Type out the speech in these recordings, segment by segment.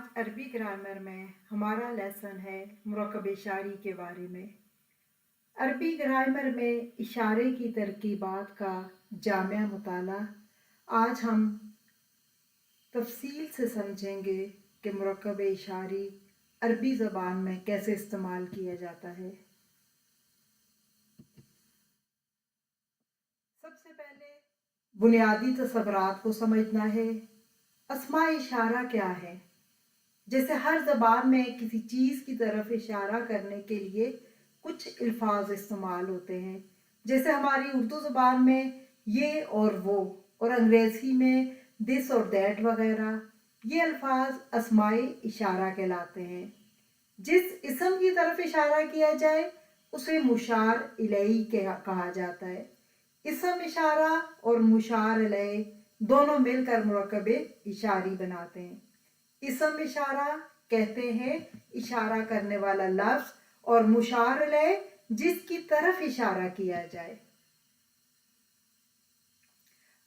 आज अरबी ग्रामर में हमारा लेसन है मुरक्कब इशारी के बारे में। अरबी ग्रामर में इशारे की तरकीबात का जामिया मुताला आज हम तफसील से समझेंगे कि मुरक्कब इशारी अरबी ज़बान में कैसे इस्तेमाल किया जाता है। सबसे पहले बुनियादी तसव्वुरात को समझना है। अस्मा इशारा क्या है? जैसे हर ज़बान में किसी चीज़ की तरफ इशारा करने के लिए कुछ अल्फाज इस्तेमाल होते हैं, जैसे हमारी उर्दू ज़बान में ये और वो, और अंग्रेज़ी में दिस और दैट वगैरह। ये अल्फाज अस्माए इशारा कहलाते हैं। जिस इसम की तरफ इशारा किया जाए उसे मुशार इलैही कहा जाता है। इसम इशारा और मुशार इलैही दोनों मिलकर मुरक्कब इशारी बनाते हैं। इसम इशारा कहते हैं इशारा करने वाला लफ्ज, और मुशार इलैही जिसकी तरफ इशारा किया जाए।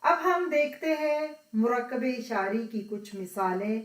अब हम देखते हैं मुरक्कब इशारी की कुछ मिसालें।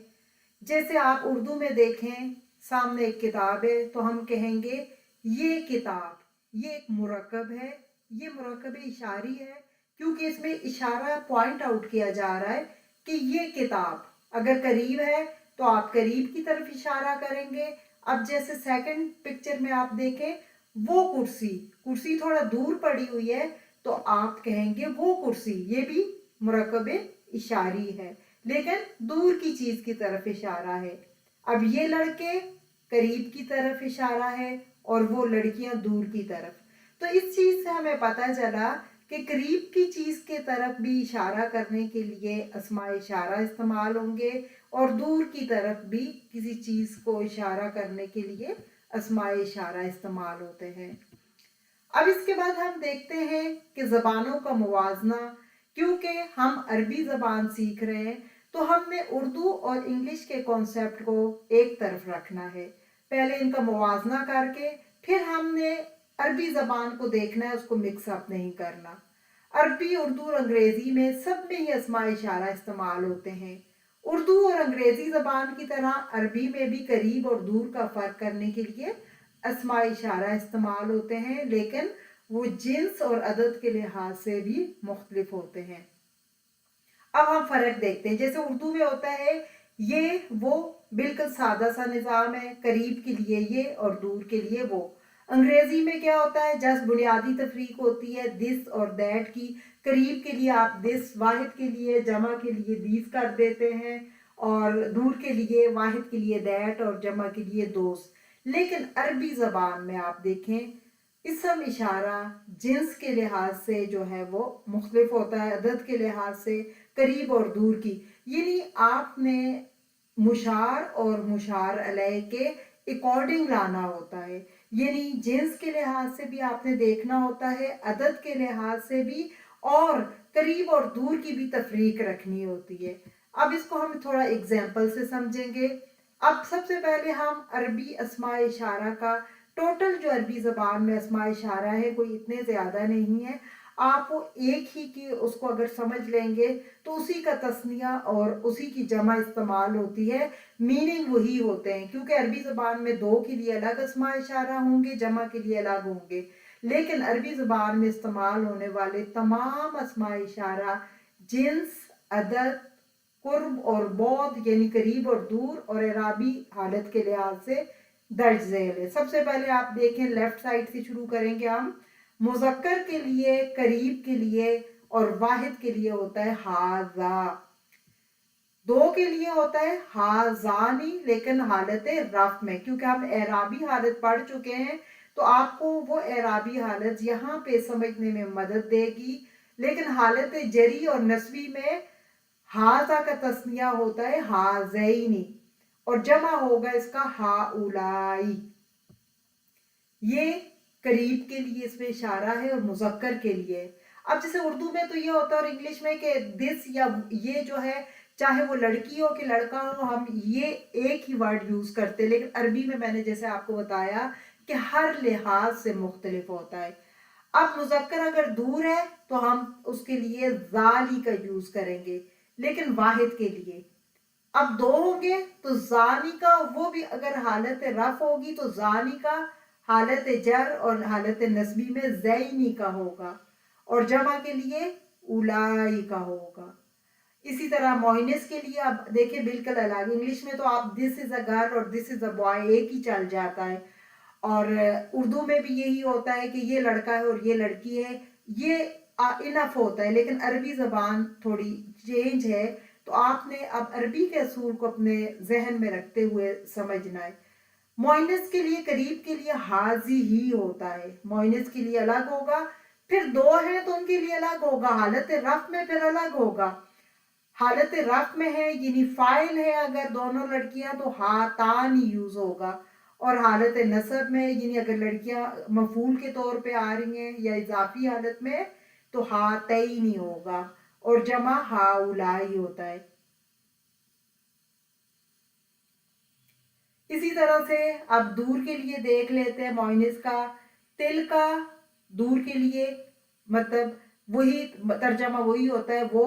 जैसे आप उर्दू में देखें, सामने एक किताब है तो हम कहेंगे ये किताब, ये एक मुरक्कब है, ये मुरक्कब इशारी है, क्योंकि इसमें इशारा पॉइंट आउट किया जा रहा है कि ये किताब अगर करीब है तो आप करीब की तरफ इशारा करेंगे। अब जैसे सेकंड पिक्चर में आप देखें, वो कुर्सी, कुर्सी थोड़ा दूर पड़ी हुई है तो आप कहेंगे वो कुर्सी, ये भी मुरक्कब इशारी है, लेकिन दूर की चीज की तरफ इशारा है। अब ये लड़के करीब की तरफ इशारा है और वो लड़कियां दूर की तरफ। तो इस चीज से हमें पता चला कि करीब की चीज के तरफ भी इशारा करने के लिए अस्मा इशारा इस्तेमाल होंगे, और दूर की तरफ भी किसी चीज को इशारा करने के लिए अस्मा इशारा इस्तेमाल होते हैं। अब इसके बाद हम देखते हैं कि ज़बानों का मुवाजना। क्योंकि हम अरबी ज़बान सीख रहे हैं तो हमने उर्दू और इंग्लिश के कॉन्सेप्ट को एक तरफ रखना है। पहले इनका मुवाजना करके फिर हमने अरबी ज़बान को देखना है, उसको मिक्सअप नहीं करना। अरबी, उर्दू और अंग्रेज़ी में सब में ही अस्मा इशारा इस्तेमाल होते हैं। उर्दू और अंग्रेज़ी ज़बान की तरह अरबी में भी करीब और दूर का फ़र्क करने के लिए अस्मा इशारा इस्तेमाल होते हैं, लेकिन वो जिन्स और अदद के लिहाज से भी मुख्तलिफ होते हैं। अब हम फ़र्क देखते हैं। जैसे उर्दू में होता है ये वो, बिल्कुल सादा सा निज़ाम है, करीब के लिए ये और दूर के लिए वो। अंग्रेज़ी में क्या होता है, जस्ट बुनियादी तफरीक होती है दिस और दैट की। करीब के लिए आप दिस, वाहिद के लिए जमा के लिए दीस कर देते हैं, और दूर के लिए वाहिद के लिए दैट और जमा के लिए दोस्त। लेकिन अरबी ज़बान में आप देखें, इसम इशारा जिन्स के लिहाज से जो है वो मुख्तलिफ होता है, अदद के लिहाज से करीब और दूर की। यानी आपने मुशार और मुशार अलैह के अकॉर्डिंग लाना होता है। यानी जिन्स के लिहाज से भी आपने देखना होता है, अदद के लिहाज से भी, और करीब और दूर की भी तफरीक रखनी होती है। अब इसको हम थोड़ा एग्जाम्पल से समझेंगे। अब सबसे पहले हम अरबी अस्मा इशारा का, टोटल जो अरबी ज़बान में अस्मा इशारा है कोई इतने ज़्यादा नहीं है। आप वो एक ही की उसको अगर समझ लेंगे तो उसी का तस्निया और उसी की जमा इस्तेमाल होती है, मीनिंग वही होते हैं। क्योंकि अरबी ज़बान में दो के लिए अलग अस्मा इशारा होंगे, जमा के लिए अलग होंगे, लेकिन अरबी ज़बान में इस्तेमाल होने वाले तमाम अस्मा इशारा जिन्स, अदद, कुर्ब और बौद यानी करीब और दूर और एराबी हालत के लिहाज से दर्ज झेल है। सबसे पहले आप देखें, लेफ्ट साइड से शुरू करेंगे हम। मुज़क्कर के लिए, करीब के लिए और वाहिद के लिए होता है हाजा। दो के लिए होता है हाजानी, लेकिन हालत रफ में, क्योंकि हम एराबी हालत पढ़ चुके हैं तो आपको वो एराबी हालत यहाँ पे समझने में मदद देगी। लेकिन हालत जरी और नस्वी में हाजा का तस्निया होता है हाजैनी, और जमा होगा इसका हाउलाई। ये करीब के लिए इसमें इशारा है और मुज़क्कर के लिए। अब जैसे उर्दू में तो ये होता है और इंग्लिश में कि दिस या ये जो है, चाहे वो लड़की हो कि लड़का हो, हम ये एक ही वर्ड यूज करते हैं। लेकिन अरबी में मैंने जैसे आपको बताया कि हर लिहाज से मुख्तलिफ होता है। अब मुज़क्कर अगर दूर है तो हम उसके लिए जाली का यूज करेंगे, लेकिन वाहिद के लिए अब दो होंगे तो जानी का, वो भी अगर हालत रफ होगी तो जानी का हालत जर और हालत नस्बी में जैनी का होगा, और जमा के लिए उलाई का होगा। इसी तरह मोइनस के लिए अब देखिए बिल्कुल अलग, इंग्लिश में तो आप दिस इज अ गर्ल और दिस इज अ बॉय एक ही चल जाता है, और उर्दू में भी यही होता है कि ये लड़का है और ये लड़की है, ये इनफ होता है। लेकिन अरबी ज़बान थोड़ी चेंज है, तो आपने अब अरबी के असूल को अपने जहन में रखते हुए समझना है। मोइनस के लिए करीब के लिए हाजी ही होता है, मोइनस के लिए अलग होगा, फिर दो है तो उनके लिए अलग होगा, हालत रफ में फिर अलग होगा। हालत रफ में है यानी फाइल है अगर दोनों लड़कियां तो हातान यूज होगा, और हालत नसब में यानी अगर लड़कियां मफूल के तौर पे आ रही हैं या इजाफी हालत में तो हातैनी होगा, और जमा हाउलाई होता है। इसी तरह से अब दूर के लिए देख लेते हैं मोइनस का। तिल का दूर के लिए मतलब वही तर्जमा वही होता है, वो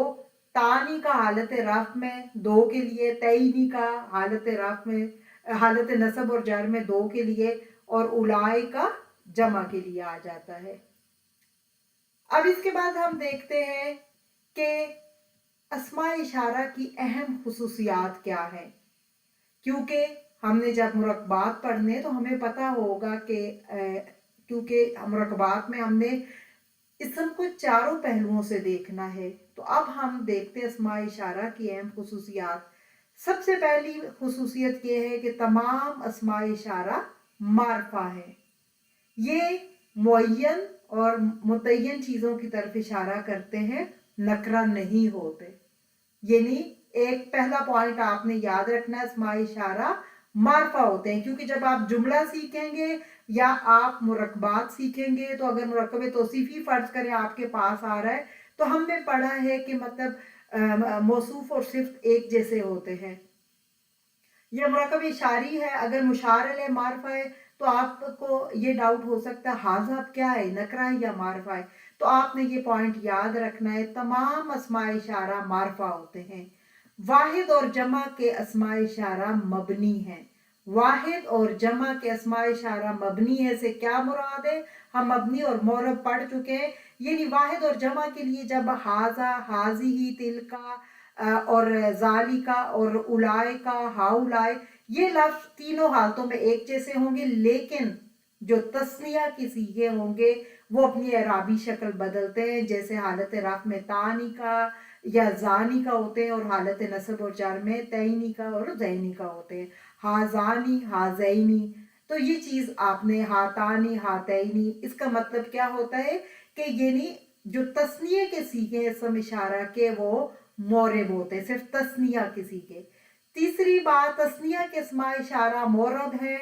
तानी का हालत रफ में दो के लिए, तईनी का हालत रफ में हालत नसब और जर में दो के लिए, और उलाई का जमा के लिए आ जाता है। अब इसके बाद हम देखते हैं कि अस्मा इशारा की अहम खुसूसियात क्या है, क्योंकि हमने जब मुरक्बात पढ़ने तो हमें पता होगा कि क्योंकि मुरक्बात में हमने इसम को चारों पहलुओं से देखना है। तो अब हम देखते हैं अस्मा इशारा की अहम खुसूसियात। सबसे पहली खुसूसियत ये है कि तमाम अस्मा इशारा मारफा है, ये मुअय्यन और मुतय्यन चीज़ों की तरफ इशारा करते हैं, नकरा नहीं होते। यानी एक पहला पॉइंट आपने याद रखना है, अस्मा इशारा मारफा होते हैं, क्योंकि जब आप जुमला सीखेंगे या आप मुरक्बात सीखेंगे तो अगर मुरक्कब तौसीफी फर्ज करें आपके पास आ रहा है तो हमने पढ़ा है कि मतलब मौसूफ और सिफ्त एक जैसे होते हैं। यह मुरक्कब इशारी है, अगर मुशार अलैह मारफा है तो आपको ये डाउट हो सकता है हाजा क्या है, नकरा है या मारफा है। तो आपने ये पॉइंट याद रखना है, तमाम अस्मा इशारा मारफा होते हैं। वाहिद और जमा के अस्मा इशारा मबनी है, वाहिद और जमा के अस्मा इशारा मबनी है से क्या मुराद है, हम मबनी और मोरब पढ़ चुके हैं। यानी वाहिद और जमा के लिए जब हाजा, हाजी ही, तिल का और जालिका और उलाए का, हाउलाए, ये लफ्ज तीनों हालतों में एक जैसे होंगे, लेकिन जो तस्निया की सीगे होंगे वो अपनी एराबी शक्ल बदलते हैं। जैसे हालत रफ में तानी का या जानी का होते हैं, और हालत नसब और जार में तैनी का और जैनी का होते हैं। हाजानी, हाजैनी, तो ये चीज़ आपने हातानी, हातैनी, इसका मतलब क्या होता है कि यानी जो तस्निया के सीगे इसम इशारा के वो मोरब होते हैं, सिर्फ तस्निया के सीगे। तीसरी बात, तस्निया के अस्मा इशारा मोरब है,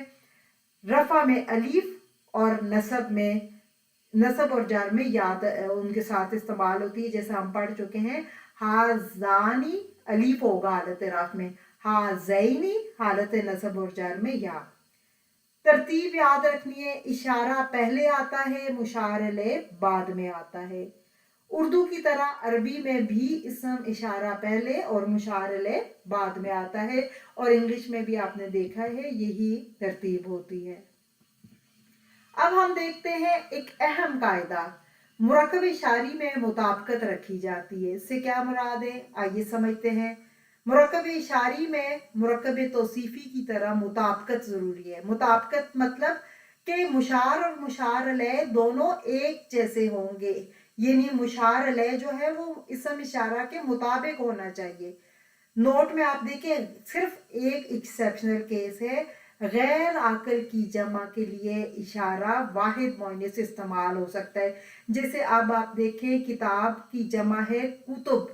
रफा में अलीफ और नसब में, नसब और जार में याद उनके साथ इस्तेमाल होती है, जैसे हम पढ़ चुके हैं। हाजानी अलीफ होगा हालत रफ में, हाजैनी हालत नसब और जार में या। तरतीब याद रखनी है, इशारा पहले आता है, मुशार अलैह बाद में आता है। उर्दू की तरह अरबी में भी इसम इशारा पहले और मुशार अलैह बाद में आता है, और इंग्लिश में भी आपने देखा है यही तरतीब होती है। अब हम देखते हैं एक अहम कायदा, मुरक्कब इशारी में मुताबिकत रखी जाती है, इससे क्या मुराद है आइए समझते हैं। मुरक्कब इशारी में मुरक्कब तौसीफी की तरह मुताबिकत जरूरी है। मुताबिकत मतलब कि मुशार और मुशार अलैह दोनों एक जैसे होंगे, यानी मुशार अलैह जो है वो इसम इशारा के मुताबिक होना चाहिए। नोट में आप देखिए सिर्फ एक एक्सेप्शनल केस है, गैर आकल की जमा के लिए इशारा वाहिद मुअन्नस इस्तेमाल हो सकता है। जैसे अब आप देखें किताब की जमा है कुतुब,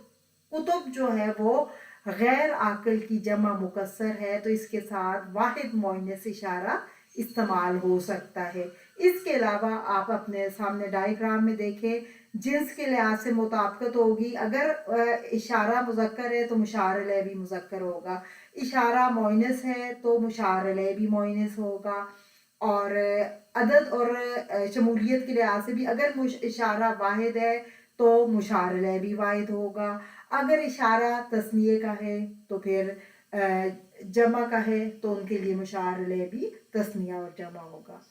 कुतुब जो है वो गैर आकल की जमा मुकस्सर है, तो इसके साथ वाहिद मुअन्नस इशारा इस्तेमाल हो सकता है। इसके अलावा आप अपने सामने डायग्राम में देखें, जिन्स के लिहाज से मुताबिकत होगी, अगर इशारा मुज़क्कर है तो मुशार अलैह भी मुज़क्कर होगा, इशारा मुअन्नस है तो मुशार अलैह भी मुअन्नस होगा, और अदद और शमूलियत के लिहाज से भी अगर इशारा वाहिद है तो मुशार अलैह भी वाहिद होगा, अगर इशारा तस्नीये का है तो फिर जमा का है तो उनके लिए मुशार अलैह भी तस्निया और जमा होगा।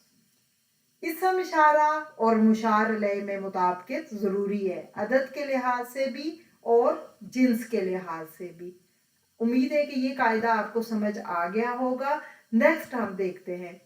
इसम इशारा और मुशार अलैह में मुताबिकत ज़रूरी है, अदद के लिहाज से भी और जिन्स के लिहाज से भी। उम्मीद है कि ये कायदा आपको समझ आ गया होगा। नेक्स्ट हम देखते हैं,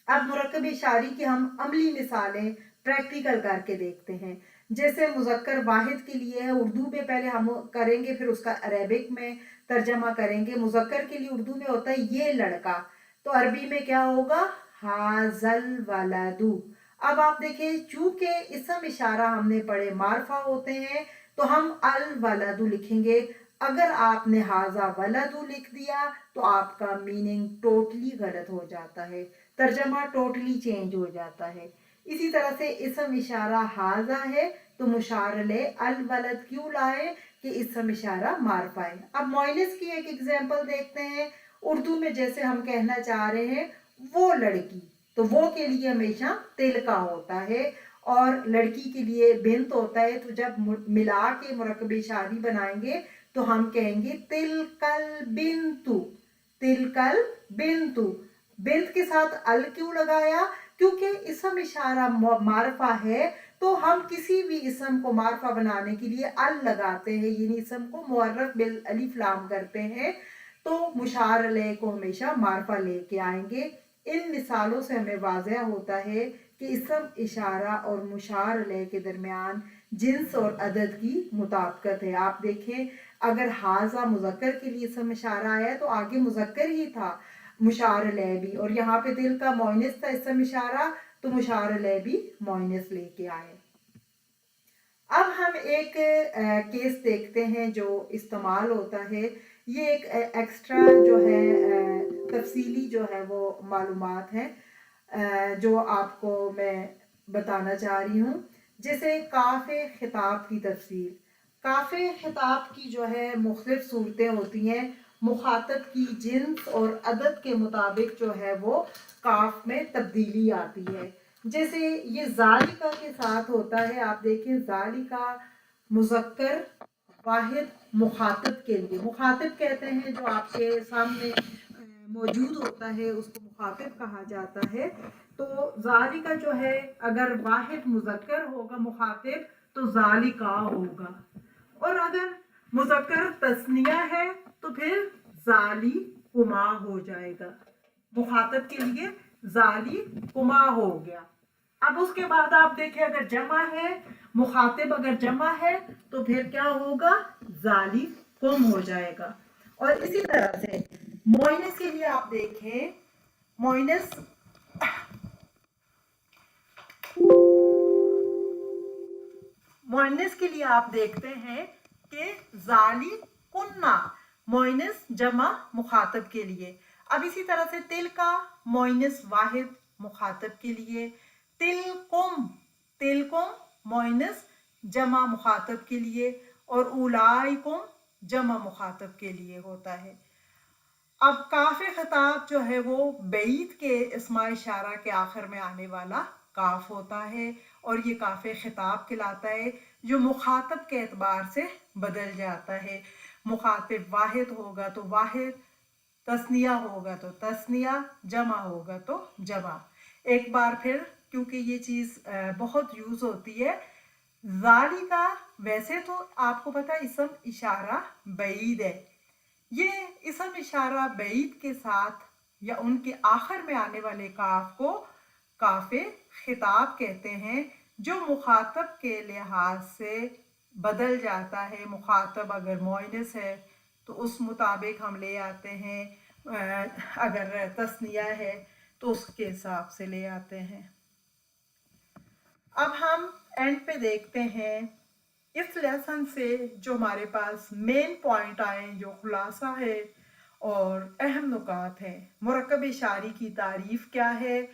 अब मुरक्कब इशारी की हम अमली मिसालें प्रैक्टिकल करके देखते हैं। जैसे मुज़क्कर वाहिद के लिए है, उर्दू में पहले हम करेंगे, फिर उसका अरेबिक में तर्जमा करेंगे। मुज़क्कर के लिए उर्दू में होता है ये लड़का, तो अरबी में क्या होगा, हाजल वलदू। अब आप देखिए, चूंकि इसम इशारा हमने पढ़े मारफा होते हैं तो हम अल वलदू लिखेंगे। अगर आपने हाजा वलदू लिख दिया तो आपका मीनिंग टोटली गलत हो जाता है, तर्जमा टोटली चेंज हो जाता है। इसी तरह से इसम इशारा हाजा है तो मुशार अलैह अल वलद क्यों लाए कि इसम इशारा मारफा है। अब मोइनस की एक एग्जांपल देखते हैं। उर्दू में जैसे हम कहना चाह रहे हैं वो लड़की, तो वो के लिए हमेशा तिल का होता है, और लड़की के लिए बिंत होता है। तो जब मिला के मुरक्कब इशारी बनाएंगे तो हम कहेंगे तिलकल बिंतु, तिलकल बिंतु। बिंत के साथ अल क्यों लगाया, क्योंकि इसम इशारा मारफा है, तो हम किसी भी इसम को मारफा बनाने के लिए अल लगाते हैं, यानी इसम को मुअर्रफ बिल अलिफ लाम करते हैं, तो मुशार अलैह को हमेशा मारफा लेके आएंगे। इन मिसालों से हमें वाज़ह होता है कि इसम इशारा और मुशार अलैह के दरमियान जिन्स और अदद की मुताबिकत है। आप देखें, अगर हाजा मुज़क्कर के लिए इसम इशारा आया तो आगे मुज़क्कर ही था, मुशार अलैह भी, और यहाँ पे दिल का मोइनस था इसम इशारा, तो मुशार अलैह भी मोइनस लेके आए। अब हम एक केस देखते हैं जो इस्तेमाल होता है। ये एक एक्स्ट्रा जो है तफसीली जो है वो मालूमात है जो आपको मैं बताना चाह रही हूँ। जैसे काफ़े खिताब की तफसील, काफ़े खिताब की जो है मुख्तलिफ सूरतें होती हैं। मुखातब की जिन्स और अदद के मुताबिक जो है वो काफ में तब्दीली आती है। जैसे ये जालिका के साथ होता है, आप देखें जालिका मुज़क्कर वाहिद मुखातब के लिए, मुखातब कहते हैं जो आपके सामने मौजूद होता है उसको मुखातब कहा जाता है। तो जालिका जो है अगर वाहिद मुज़क्कर होगा मुखातब तो जालिका होगा, और अगर मुज़क्कर तस्निया है तो फिर जाली कुमा हो जाएगा। मुखातब के लिए जाली कुमा हो गया। अब उसके बाद आप देखें, अगर जमा है, मुखातिब अगर जमा है तो फिर क्या होगा, जाली कुम हो जाएगा। और इसी तरह से मोइनस के लिए आप देखें, मोइनस मोइनस के लिए आप देखते हैं कि जाली कुन्ना, मोइनस जमा मुखातब के लिए। अब इसी तरह से तिल का मोइनस वाहिद मुखातब के लिए, तिलकुम, तिलकुम मोइनस जमा मुखातब के लिए, और उलाइकुम जमा मुखातब के लिए होता है। अब काफ़े खिताब जो है वो बैद के इस्मा इशारा के आखिर में आने वाला काफ होता है, और ये काफ़े खिताब कहलाता है जो मुखातब के एतबार से बदल जाता है। मुखातिब वाहिद होगा तो वाहिद, तस्निया होगा तो तस्निया, जमा होगा तो जमा। एक बार फिर, क्योंकि ये चीज़ बहुत यूज़ होती है, जालिका वैसे तो आपको पता है इसम इशारा बैद है, ये इसम इशारा बैद के साथ या उनके आखिर में आने वाले काफ को काफे खिताब कहते हैं, जो मुखातब के लिहाज से बदल जाता है। मुखातब अगर मोइनस है तो उस मुताबिक हम ले आते हैं, अगर तस्निया है तो उसके हिसाब से ले आते हैं। अब हम एंड पे देखते हैं इस लेसन से जो हमारे पास मेन पॉइंट आए, जो खुलासा है और अहम नुकात है। मुरक्कब इशारी की तारीफ क्या है,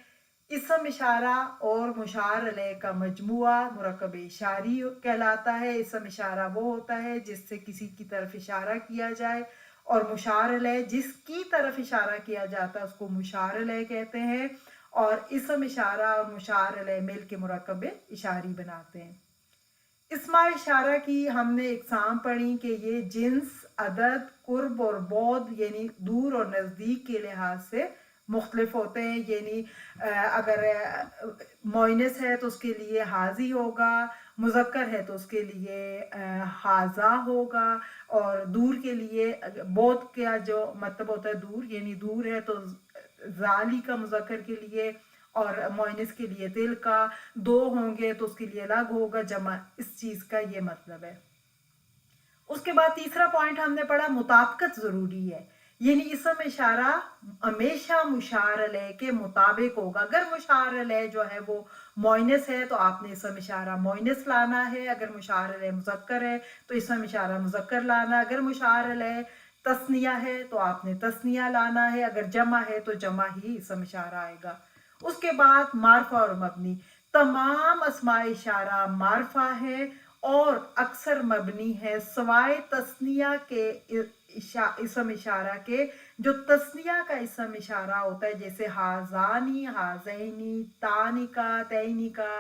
इसम इशारा और मुशार अलैह का मजमुआ मुरक्कब इशारी कहलाता है। इसम इशारा वो होता है जिससे किसी की तरफ इशारा किया जाए, और मुशार अलैह जिसकी तरफ इशारा किया जाता है उसको मुशार अलैह कहते हैं, और इसम इशारा और मुशार अलैह मिल के मुरक्कब इशारी बनाते हैं। इस्मा इशारा की हमने इकसाम पढ़ी कि ये जिन्स عدد قرب اور بعد یعنی دور اور نزدیک کے لحاظ سے مختلف ہوتے ہیں. یعنی اگر مؤنث ہے تو اس کے لیے حاضی ہوگا، مذکر ہے تو اس کے لیے حاضا ہوگا، اور دور کے لیے بعد کا جو مطلب ہوتا ہے دور، یعنی دور ہے تو ذالی کا مذکر کے لیے، اور مؤنث کے لیے تل کا. دو ہوں گے تو اس کے لیے الگ ہوگا جمع. اس چیز کا یہ مطلب ہے. اس کے بعد تیسرا پوائنٹ ہم نے پڑھا مطابقت ضروری ہے، یعنی اسم اشارہ ہمیشہ مشار علیہ کے مطابق ہوگا. اگر مشار علیہ جو ہے وہ مؤنث ہے تو آپ نے اسم اشارہ مؤنث لانا ہے، اگر مشار علیہ مذکر ہے تو اسم اشارہ مذکر لانا، اگر مشار علیہ تثنیہ ہے تو آپ نے تثنیہ لانا ہے، اگر جمع ہے تو جمع ہی اسم اشارہ آئے گا. اس کے بعد معرفہ اور مبنی. تمام اسماء اشارہ معرفہ ہے اور اکثر مبنی ہے سوائے تثنیہ کے اسم اشارہ کے. جو تثنیہ کا اسم اشارہ ہوتا ہے جیسے ہازانی، ہازینی، تانکا، تینکا،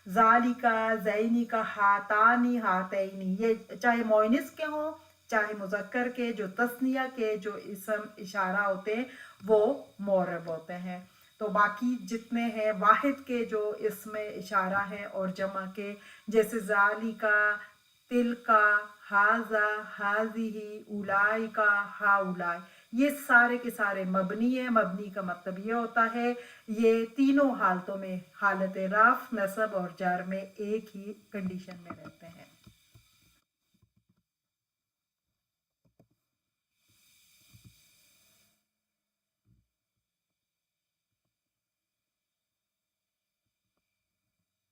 ذالکا، زینکا، ہاتانی، ہاتینی، یہ چاہے مؤنث کے ہوں چاہے مذکر کے، جو تثنیہ کے جو اسم اشارہ ہوتے ہیں وہ معرب ہوتے ہیں. تو باقی جتنے ہیں واحد کے جو اسم اشارہ ہیں اور جمع کے جیسے ذالکا، تلکا، ہاذا، ہاذہ، اولئکا، ہاؤلائی، یہ سارے کے سارے مبنی ہیں. مبنی کا مطلب یہ ہوتا ہے یہ تینوں حالتوں میں، حالت رفع، نصب اور جر میں ایک ہی کنڈیشن میں رہتے ہیں.